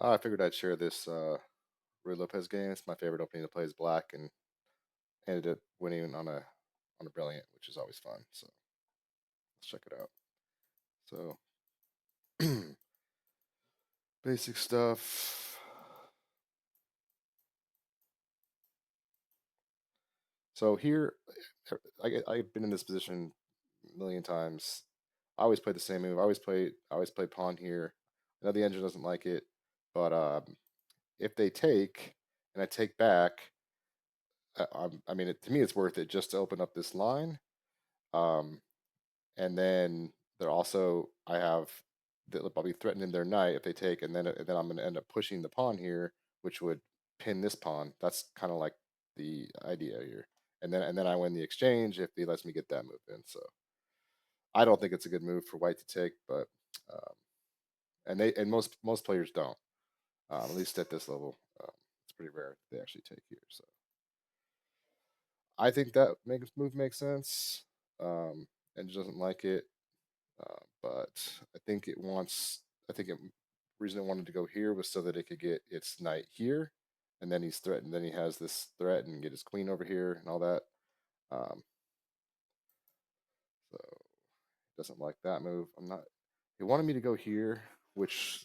I figured I'd share this Ruy Lopez game. It's my favorite opening to play as black, and ended up winning on a brilliant, which is always fun. So let's check it out. So basic stuff. So here, I've been in this position a million times. I always play the same move. I always play pawn here. I know the engine doesn't like it, but if they take and I take back, I mean, to me, it's worth it just to open up this line. Um, and then they're also I have I'll be threatening their knight if they take, and then I'm going to end up pushing the pawn here, which would pin this pawn. That's kind of like the idea here. And then I win the exchange if he lets me get that move in. So I don't think it's a good move for white to take, but um, and most players don't, at least at this level. It's pretty rare they actually take here. So I think that move makes sense. And doesn't like it. But I think it wants. I think it reason it wanted to go here was so that it could get its knight here, and then he's threatened. Then he has this threat and get his queen over here and all that. Um, so doesn't like that move. I'm not. He wanted me to go here, which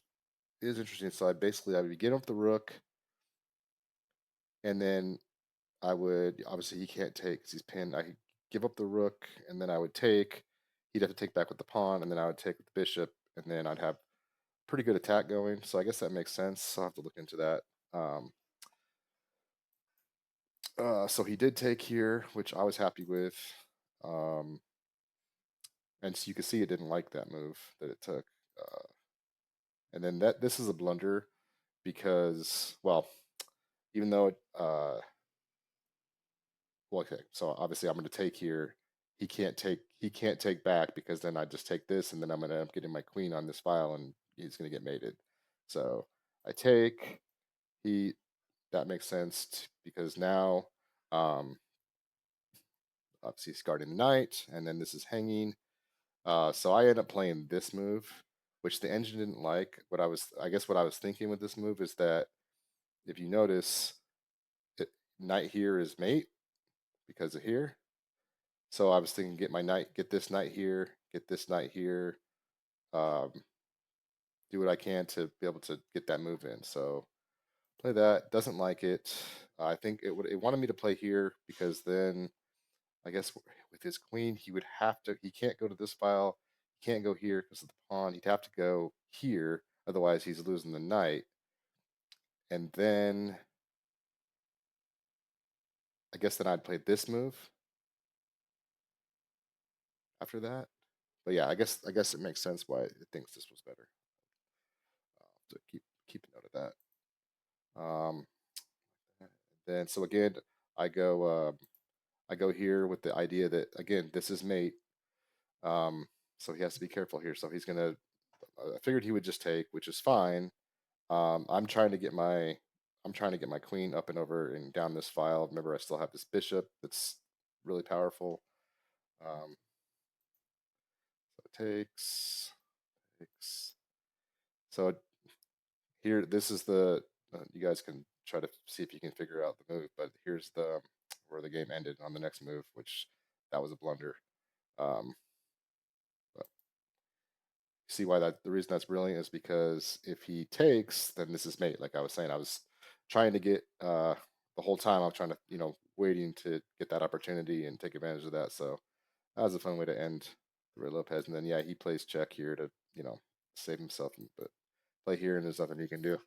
is interesting. So I would begin with the rook, and then I would obviously he can't take because he's pinned. I could give up the rook, and then I would take. He'd have to take back with the pawn, and then I would take with the bishop, and then I'd have pretty good attack going. So I guess that makes sense. I'll have to look into that. Um, so he did take here, which I was happy with. Um, and so you can see it didn't like that move that it took. Uh, and then this is a blunder because, well, even though well, okay, so obviously I'm going to take here. He can't take back because then I just take this and then I'm going to end up getting my queen on this file and he's going to get mated. So I take. He That makes sense because now, um, obviously he's guarding the knight, and then this is hanging. So I end up playing this move, which the engine didn't like. I guess what I was thinking with this move is that if you notice, it, knight here is mate because of here. So I was thinking, get this knight here, get this knight here, um, do what I can to be able to get that move in. So play that. Doesn't like it. I think it wanted me to play here because then I guess with his queen, he would have to. He can't go to this file. He can't go here because of the pawn. He'd have to go here, otherwise he's losing the knight. And then I guess then I'd play this move after that. But yeah, I guess it makes sense why it thinks this was better. So keep a note of that. Then so again, I go I go here with the idea that again this is mate. So he has to be careful here. So he's gonna. I figured he would just take, which is fine. I'm trying to get my queen up and over and down this file. Remember, I still have this bishop that's really powerful. Um, so it takes. So here, this is the. You guys can try to see if you can figure out the move, but here's the where the game ended on the next move, which that was a blunder. Um, but see why the reason that's brilliant is because if he takes, then this is mate. Like I was saying, I was trying to get the whole time. I was trying to waiting to get that opportunity and take advantage of that. So that was a fun way to end the Red Lopez. And then yeah, he plays check here to save himself, but play here and there's nothing he can do.